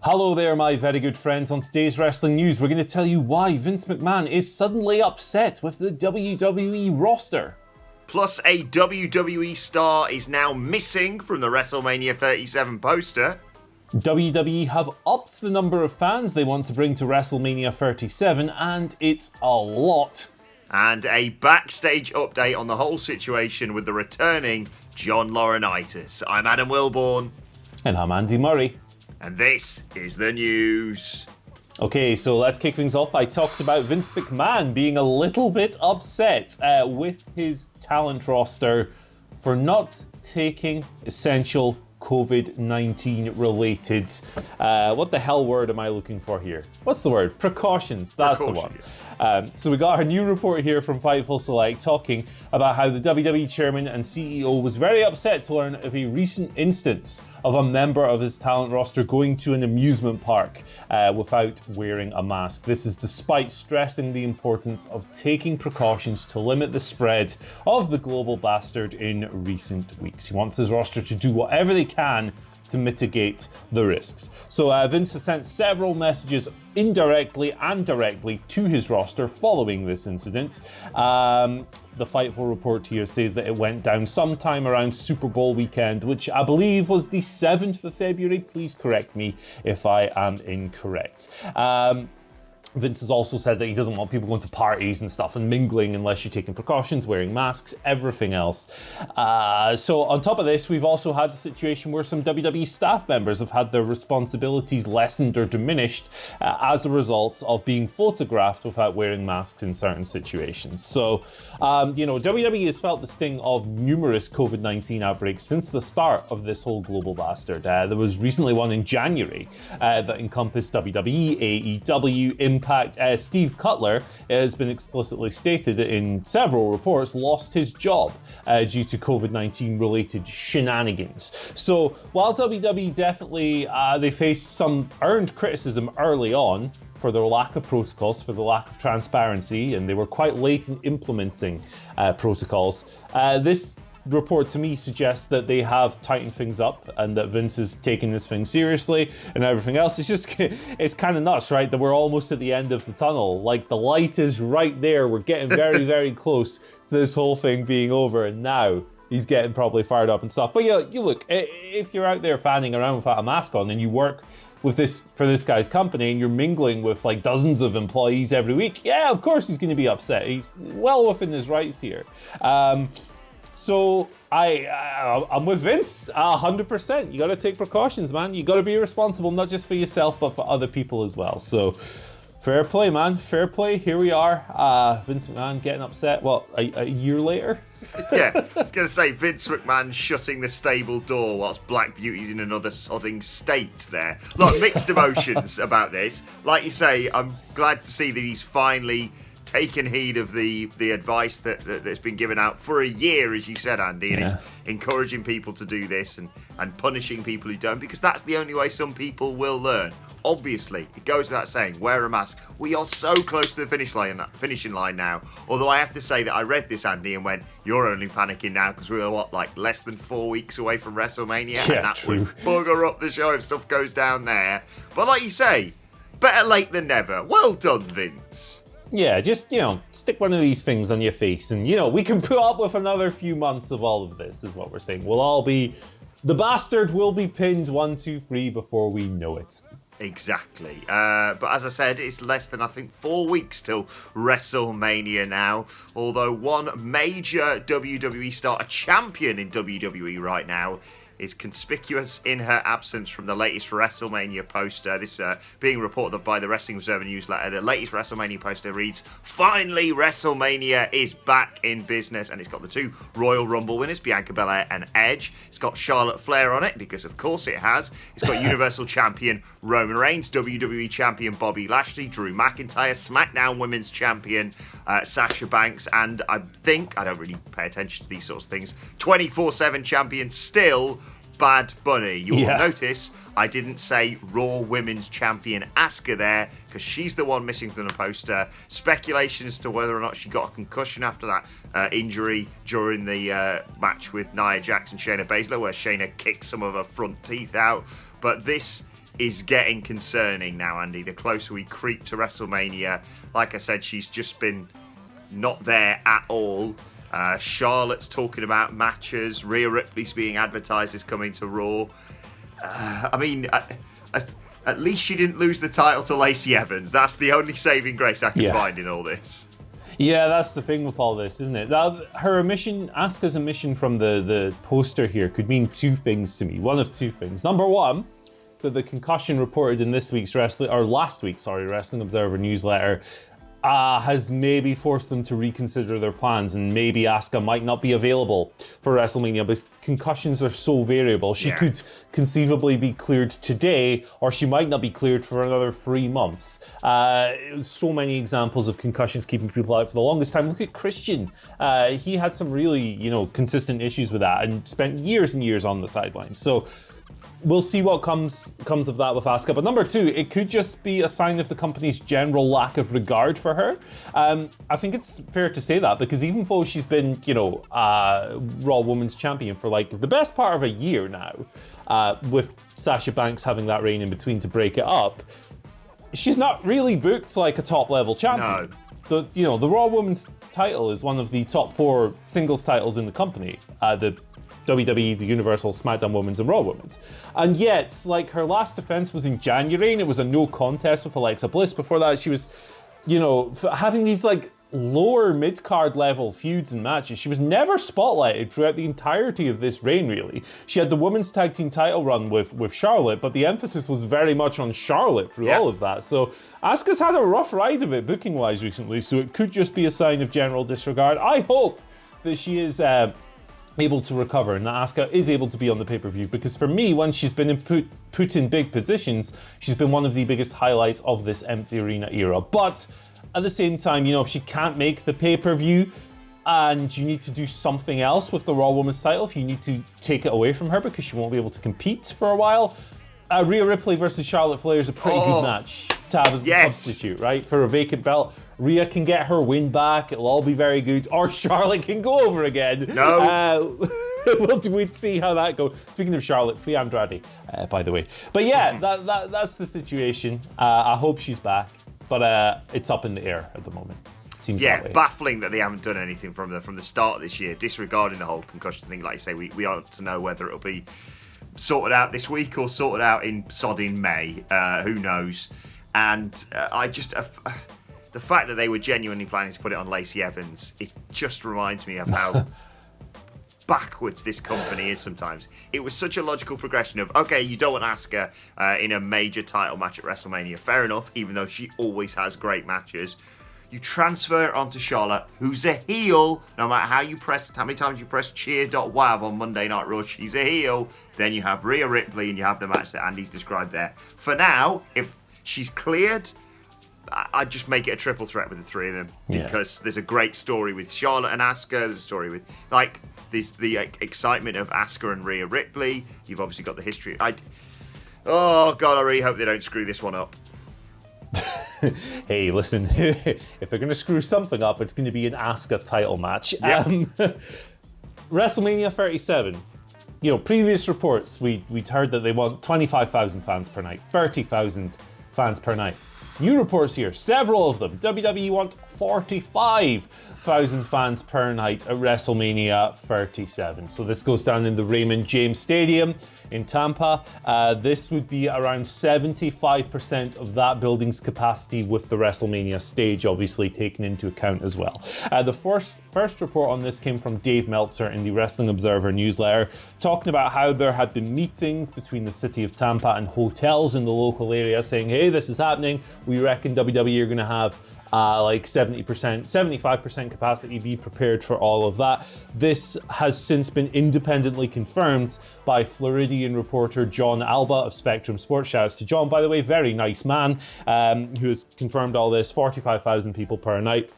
Hello there, my very good friends. On today's Wrestling News, we're going to tell you why Vince McMahon is suddenly upset with the WWE roster. Plus, a WWE star is now missing from the WrestleMania 37 poster. WWE have upped the number of fans they want to bring to WrestleMania 37, and it's a lot. And a backstage update on the whole situation with the returning John Laurinaitis. I'm Adam Wilborn. And I'm Andy Murray. And this is the news. Okay, so let's kick things off by talking about Vince McMahon being a little bit upset with his talent roster for not taking essential COVID-19 related, what the hell word am I looking for here? What's the word? Precautions, that's the one. So we got a new report here from Fightful Select talking about how the WWE chairman and CEO was very upset to learn of a recent instance of a member of his talent roster going to an amusement park without wearing a mask. This is despite stressing the importance of taking precautions to limit the spread of the global bastard in recent weeks. He wants his roster to do whatever they can to mitigate the risks. So Vince has sent several messages indirectly and directly to his roster following this incident. The Fightful report here says that it went down sometime around Super Bowl weekend, which I believe was the 7th of February. Please correct me if I am incorrect. Vince has also said that he doesn't want people going to parties and stuff and mingling unless you're taking precautions, wearing masks, everything else. So on top of this, we've also had a situation where some WWE staff members have had their responsibilities lessened or diminished as a result of being photographed without wearing masks in certain situations. So, WWE has felt the sting of numerous COVID-19 outbreaks since the start of this whole global bastard. There was recently one in January that encompassed WWE, AEW, Impact. Steve Cutler has been explicitly stated in several reports lost his job due to COVID-19 related shenanigans. So while WWE definitely they faced some earned criticism early on for their lack of protocols, for the lack of transparency, and they were quite late in implementing protocols, this report to me suggests that they have tightened things up and that Vince is taking this thing seriously and everything else. It's kind of nuts, right? That we're almost at the end of the tunnel. Like the light is right there. We're getting very, very close to this whole thing being over, and now he's getting probably fired up and stuff. But yeah, you look, if you're out there fanning around without a mask on and you work with this guy's company and you're mingling with like dozens of employees every week, yeah, of course he's going to be upset. He's well within his rights here. So I'm with Vince 100%. You got to take precautions, man. You got to be responsible, not just for yourself, but for other people as well. So fair play, man. Fair play. Here we are. Vince McMahon getting upset. Well, a year later? Yeah, I was going to say Vince McMahon shutting the stable door whilst Black Beauty's in another sodding state there. Look, mixed emotions about this. Like you say, I'm glad to see that he's finally taken heed of the advice that's been given out for a year, as you said, Andy, and is encouraging people to do this and punishing people who don't, because that's the only way some people will learn. Obviously, it goes without saying, wear a mask. We are so close to the finishing line now. Although I have to say that I read this, Andy, and went, you're only panicking now because we are, less than 4 weeks away from WrestleMania? Yeah, and that true. would bugger up the show if stuff goes down there. But like you say, better late than never. Well done, Vince. Yeah, just, stick one of these things on your face and, we can put up with another few months of all of this, is what we're saying. The bastard will be pinned 1, 2, 3 before we know it. Exactly. But as I said, it's less than, 4 weeks till WrestleMania now. Although one major WWE star, a champion in WWE right now, is conspicuous in her absence from the latest WrestleMania poster. This being reported by the Wrestling Observer newsletter. The latest WrestleMania poster reads, "Finally, WrestleMania is back in business." And it's got the two Royal Rumble winners, Bianca Belair and Edge. It's got Charlotte Flair on it, because of course it has. It's got Universal Champion Roman Reigns, WWE Champion Bobby Lashley, Drew McIntyre, SmackDown Women's Champion Sasha Banks, and I don't really pay attention to these sorts of things, 24/7 champion still, Bad Bunny. You'll notice I didn't say Raw Women's Champion Asuka there, because she's the one missing from the poster. Speculation as to whether or not she got a concussion after that injury during the match with Nia Jax and Shayna Baszler, where Shayna kicked some of her front teeth out. But this is getting concerning now, Andy. The closer we creep to WrestleMania, like I said, she's just been not there at all. Charlotte's talking about matches. Rhea Ripley's being advertised as coming to Raw. I mean, at least she didn't lose the title to Lacey Evans. That's the only saving grace I can find in all this. Yeah, that's the thing with all this, isn't it? Her omission, Asuka's omission from the poster here could mean two things to me. One of two things. Number one, that the concussion reported in last week's Wrestling Observer newsletter has maybe forced them to reconsider their plans, and maybe Asuka might not be available for WrestleMania because concussions are so variable. She could conceivably be cleared today, or she might not be cleared for another 3 months. So many examples of concussions keeping people out for the longest time. Look at Christian. He had some really, consistent issues with that and spent years and years on the sidelines. So we'll see what comes of that with Asuka. But number two, it could just be a sign of the company's general lack of regard for her. I think it's fair to say that because even though she's been, Raw Women's Champion for like the best part of a year now, with Sasha Banks having that reign in between to break it up, she's not really booked like a top level champion. No. The Raw Women's title is one of the top 4 singles titles in the company. The WWE, the Universal, SmackDown Women's, and Raw Women's. And yet, like, her last defense was in January, and it was a no contest with Alexa Bliss. Before that, she was, having these, like, lower mid-card level feuds and matches. She was never spotlighted throughout the entirety of this reign, really. She had the women's tag team title run with Charlotte, but the emphasis was very much on Charlotte through all of that. So Asuka's had a rough ride of it booking-wise recently, so it could just be a sign of general disregard. I hope that she is able to recover and that Asuka is able to be on the pay-per-view, because for me, when she's been put in big positions, she's been one of the biggest highlights of this empty arena era. But at the same time, if she can't make the pay-per-view and you need to do something else with the Raw Women's title, if you need to take it away from her because she won't be able to compete for a while, Rhea Ripley versus Charlotte Flair is a pretty good match to have as a substitute, right? For a vacant belt. Rhea can get her win back, it'll all be very good, or Charlotte can go over again. No. We'll see how that goes. Speaking of Charlotte, free Andrade, by the way. But yeah, that's the situation. I hope she's back, but it's up in the air at the moment. Seems that way. Baffling that they haven't done anything from the start of this year, disregarding the whole concussion thing. Like you say, we ought to know whether it'll be sorted out this week or sorted out in May. Who knows? And the fact that they were genuinely planning to put it on Lacey Evans, it just reminds me of how backwards this company is sometimes. It was such a logical progression of, okay, you don't want Asuka in a major title match at WrestleMania. Fair enough, even though she always has great matches. You transfer it onto Charlotte, who's a heel, no matter how many times you press cheer.wav on Monday Night Raw, she's a heel. Then you have Rhea Ripley and you have the match that Andy's described there. For now, if she's cleared, I'd just make it a triple threat with the three of them, because there's a great story with Charlotte and Asuka. There's a story with the excitement of Asuka and Rhea Ripley. You've obviously got the history. Oh God, I really hope they don't screw this one up. Hey, listen, if they're going to screw something up, it's going to be an Asuka title match. Yep. WrestleMania 37. Previous reports, we'd heard that they want 25,000 fans per night, 30,000 fans per night. New reports here, several of them. WWE want 45,000 fans per night at WrestleMania 37. So this goes down in the Raymond James Stadium in Tampa. This would be around 75% of that building's capacity, with the WrestleMania stage obviously taken into account as well. The first report on this came from Dave Meltzer in the Wrestling Observer newsletter, talking about how there had been meetings between the city of Tampa and hotels in the local area saying, hey, this is happening. We reckon WWE are going to have like 70%, 75% capacity. Be prepared for all of that. This has since been independently confirmed by Floridian reporter John Alba of Spectrum Sports. Shouts to John, by the way, very nice man, who has confirmed all this. 45,000 people per night.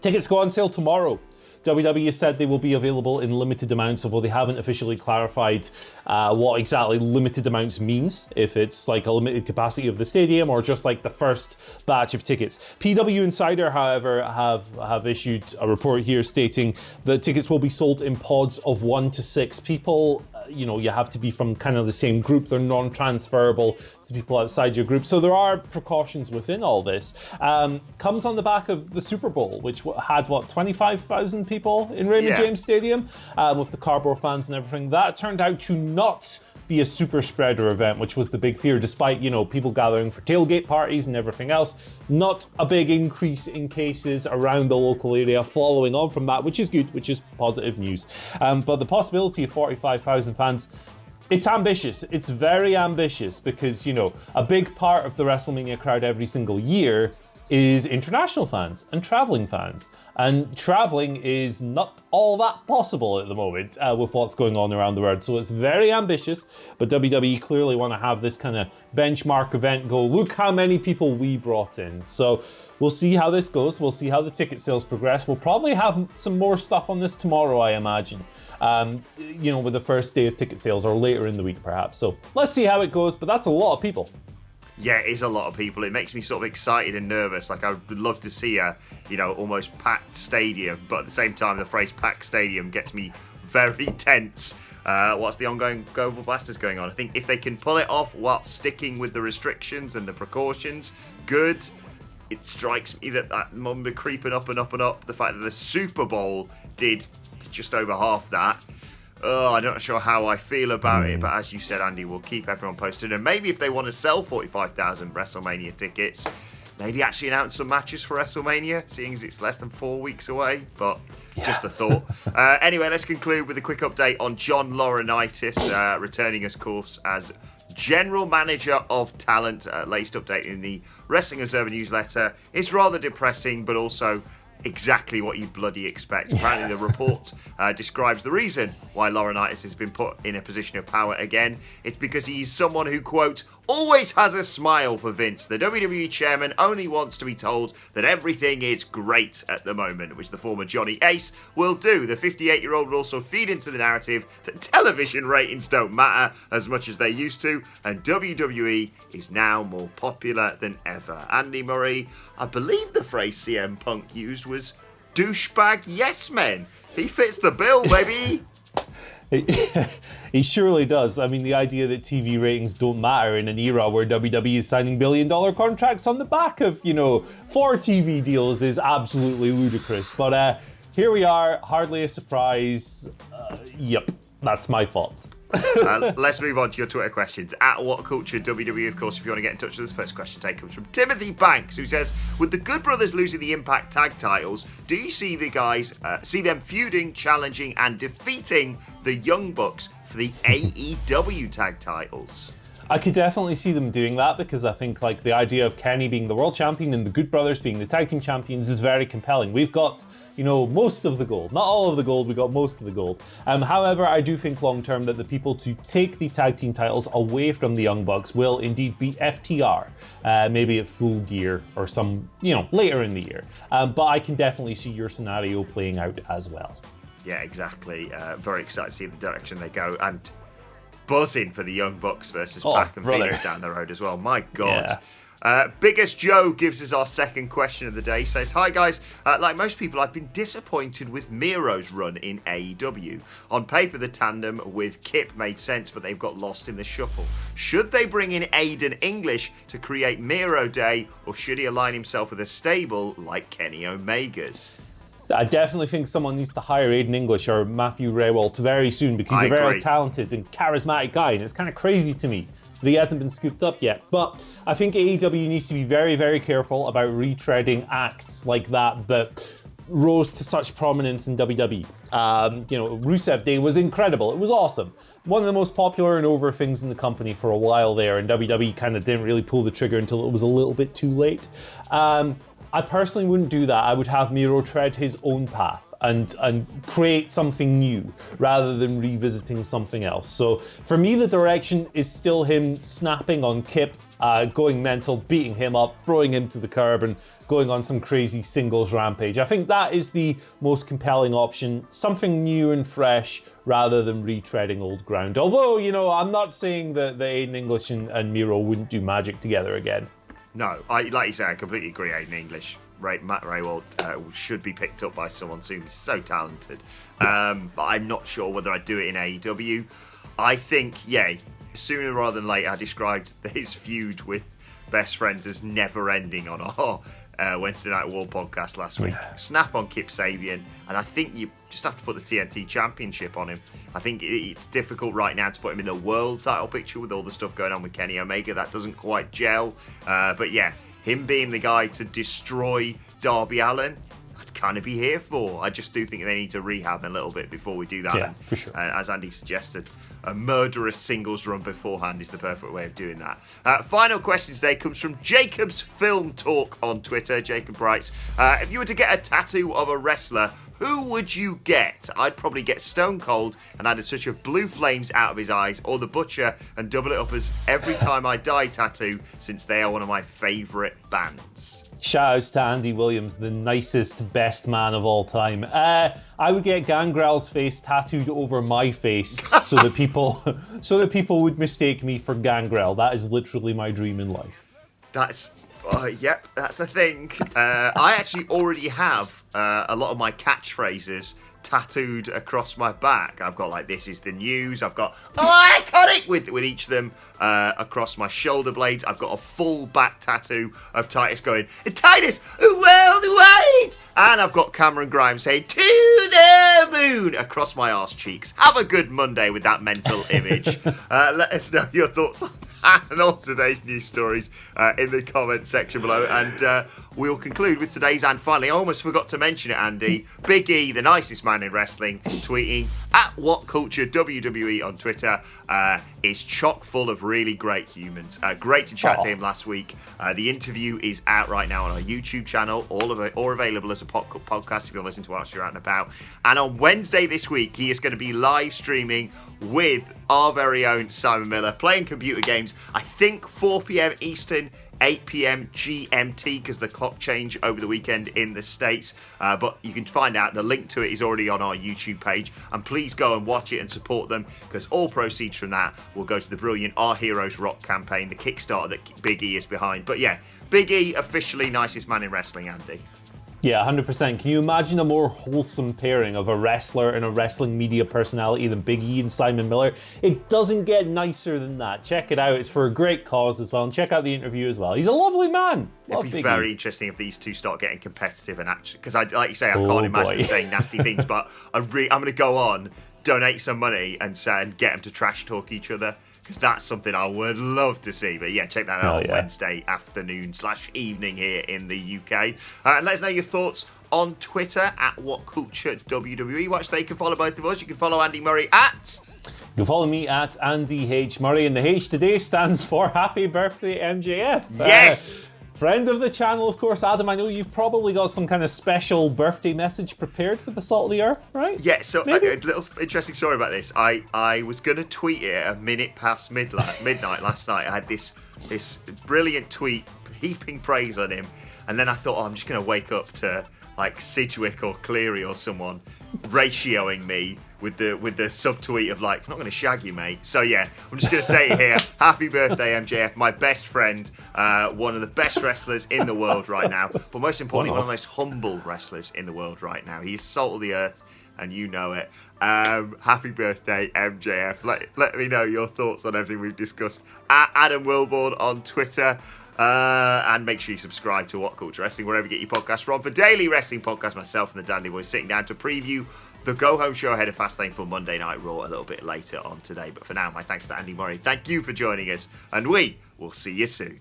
Tickets go on sale tomorrow. WWE said they will be available in limited amounts, although they haven't officially clarified what exactly limited amounts means, if it's like a limited capacity of the stadium or just like the first batch of tickets. PW Insider, however, have issued a report here stating that tickets will be sold in pods of 1 to 6 people. You have to be from kind of the same group. They're non-transferable to people outside your group. So there are precautions within all this. Comes on the back of the Super Bowl, which had, 25,000 people in Raymond James Stadium with the cardboard fans and everything. That turned out to not be a super spreader event, which was the big fear, despite, people gathering for tailgate parties and everything else. Not a big increase in cases around the local area following on from that, which is good, which is positive news. But the possibility of 45,000 fans, it's ambitious. It's very ambitious because, a big part of the WrestleMania crowd every single year is international fans and traveling fans. And traveling is not all that possible at the moment with what's going on around the world. So it's very ambitious, but WWE clearly want to have this kind of benchmark event go, look how many people we brought in. So we'll see how this goes. We'll see how the ticket sales progress. We'll probably have some more stuff on this tomorrow, I imagine. With the first day of ticket sales or later in the week perhaps. So let's see how it goes, but that's a lot of people. Yeah, it is a lot of people. It makes me sort of excited and nervous. Like, I would love to see a, almost packed stadium, but at the same time, the phrase packed stadium gets me very tense. What's the ongoing global blasters going on? I think if they can pull it off while sticking with the restrictions and the precautions, good. It strikes me that number creeping up and up and up. The fact that the Super Bowl did just over half that. I'm not sure how I feel about it, but as you said, Andy, we'll keep everyone posted. And maybe if they want to sell 45,000 WrestleMania tickets, maybe actually announce some matches for WrestleMania, seeing as it's less than 4 weeks away. But just a thought. Anyway, let's conclude with a quick update on John Laurinaitis, returning, of course, as General Manager of Talent. Latest update in the Wrestling Observer newsletter. It's rather depressing, but also exactly what you bloody expect. Apparently the report describes the reason why Laurinaitis has been put in a position of power again. It's because he's someone who, quote, always has a smile for Vince. The WWE chairman only wants to be told that everything is great at the moment, which the former Johnny Ace will do. The 58-year-old will also feed into the narrative that television ratings don't matter as much as they used to, and WWE is now more popular than ever. Andy Murray, I believe the phrase CM Punk used was douchebag yes men. He fits the bill, baby. He surely does. I mean, the idea that TV ratings don't matter in an era where WWE is signing billion-dollar contracts on the back of, for TV deals is absolutely ludicrous. But here we are, hardly a surprise. Yep, that's my thoughts. Let's move on to your Twitter questions. At WhatCulture WWE, of course, if you want to get in touch with us. First question today comes from Timothy Banks, who says, with the Good Brothers losing the Impact Tag titles, do you see the guys, see them feuding, challenging, and defeating the Young Bucks for the AEW tag titles? I could definitely see them doing that because I think the idea of Kenny being the world champion and the Good Brothers being the tag team champions is very compelling. We've got, most of the gold. Not all of the gold, we got most of the gold. However, I do think long term that the people to take the tag team titles away from the Young Bucks will indeed be FTR. Maybe at Full Gear or some, later in the year. But I can definitely see your scenario playing out as well. Yeah, exactly. Very excited to see the direction they go. And buzzing for the Young Bucks versus Pac and Phoenix down the road as well. My God. Yeah. Biggest Joe gives us our second question of the day. Says, hi guys, like most people, I've been disappointed with Miro's run in AEW. On paper, the tandem with Kip made sense, but they've got lost in the shuffle. Should they bring in Aiden English to create Miro Day, or should he align himself with a stable like Kenny Omega's? I definitely think someone needs to hire Aiden English or Matthew Rehwoldt very soon because he's a very talented and charismatic guy, and it's kind of crazy to me that he hasn't been scooped up yet. But I think AEW needs to be very, very careful about retreading acts like that rose to such prominence in WWE. Rusev Day was incredible. It was awesome. One of the most popular and over things in the company for a while there, and WWE kind of didn't really pull the trigger until it was a little bit too late. I personally wouldn't do that. I would have Miro tread his own path. and create something new rather than revisiting something else. So for me, the direction is still him snapping on Kip, going mental, beating him up, throwing him to the curb, and going on some crazy singles rampage. I think that is the most compelling option, something new and fresh rather than retreading old ground. Although, I'm not saying that Aiden English and Miro wouldn't do magic together again. No, like you say, I completely agree. Aiden English, Matt Raywald should be picked up by someone soon. He's so talented. But I'm not sure whether I'd do it in AEW. I think, sooner rather than later. I described his feud with Best Friends as never ending on our Wednesday Night War podcast last week. Snap on Kip Sabian, and I think you just have to put the TNT Championship on him. I think it's difficult right now to put him in the world title picture with all the stuff going on with Kenny Omega. That doesn't quite gel. But yeah, him being the guy to destroy Darby Allin, I'd kind of be here for. I just do think they need to rehab a little bit before we do that. Yeah, for sure. As Andy suggested, a murderous singles run beforehand is the perfect way of doing that. Final question today comes from Jacob's Film Talk on Twitter. Jacob writes, if you were to get a tattoo of a wrestler, who would you get? I'd probably get Stone Cold and add a touch of blue flames out of his eyes, or the Butcher and double it up as Every Time I Die tattoo, since they are one of my favourite bands. Shout outs to Andy Williams, the nicest, best man of all time. I would get Gangrel's face tattooed over my face so that people would mistake me for Gangrel. That is literally my dream in life. That's a thing. I actually already have a lot of my catchphrases tattooed across my back. I've got like "This is the news." I've got iconic with each of them across my shoulder blades. I've got a full back tattoo of Titus going, "Titus worldwide," and I've got Cameron Grimes saying "To the moon" across my arse cheeks. Have a good Monday with that mental image. Let us know your thoughts on that and all today's news stories in the comment section below, and we'll conclude with today's and finally, I almost forgot to mention it, Andy. Big E, the nicest man in wrestling, tweeting at WhatCulture WWE on Twitter, is chock full of really great humans. Great to chat to him last week. The interview is out right now on our YouTube channel, or available as a podcast if you're listening to whilst you're out and about. And on Wednesday this week, he is going to be live streaming with our very own Simon Miller, playing computer games, I think 4 p.m. Eastern, 8 p.m. GMT, because the clock change over the weekend in the States. But you can find out, the link to it is already on our YouTube page. And please go and watch it and support them, because all proceeds from that will go to the brilliant Our Heroes Rock campaign, the Kickstarter that Big E is behind. But yeah, Big E, officially nicest man in wrestling, Andy. Yeah, 100%. Can you imagine a more wholesome pairing of a wrestler and a wrestling media personality than Big E and Simon Miller? It doesn't get nicer than that. Check it out. It's for a great cause as well. And check out the interview as well. He's a lovely man. It'd be very interesting if these two start getting competitive and actually, because like you say, I can't imagine them saying nasty things, but I'm going to go on, donate some money and get them to trash talk each other, because that's something I would love to see. But yeah, check that out on Wednesday afternoon/evening here in the UK. And let us know your thoughts on Twitter at WhatCultureWWE. Watch, they can follow both of us. You can follow Andy Murray at... You can follow me at Andy H. Murray, and the H today stands for Happy Birthday MJF. Yes! Friend of the channel, of course. Adam, I know you've probably got some kind of special birthday message prepared for the Salt of the Earth, right? Yeah, so a little interesting story about this. I was going to tweet it at a minute past midnight last night. I had this brilliant tweet heaping praise on him, and then I thought, I'm just going to wake up to like Sidgwick or Cleary or someone ratioing me with the subtweet of like, it's not going to shag you, mate. So yeah, I'm just going to say it here. Happy birthday, MJF, my best friend, one of the best wrestlers in the world right now, but most importantly, one of the most humble wrestlers in the world right now. He's salt of the earth, and you know it. Happy birthday, MJF. Let me know your thoughts on everything we've discussed at Adam Wilborn on Twitter. And make sure you subscribe to What Culture Wrestling wherever you get your podcasts from. For daily wrestling podcast, myself and the Dandy Boys sitting down to preview the go-home show ahead of Fastlane for Monday Night Raw a little bit later on today. But for now, my thanks to Andy Murray. Thank you for joining us, and we will see you soon.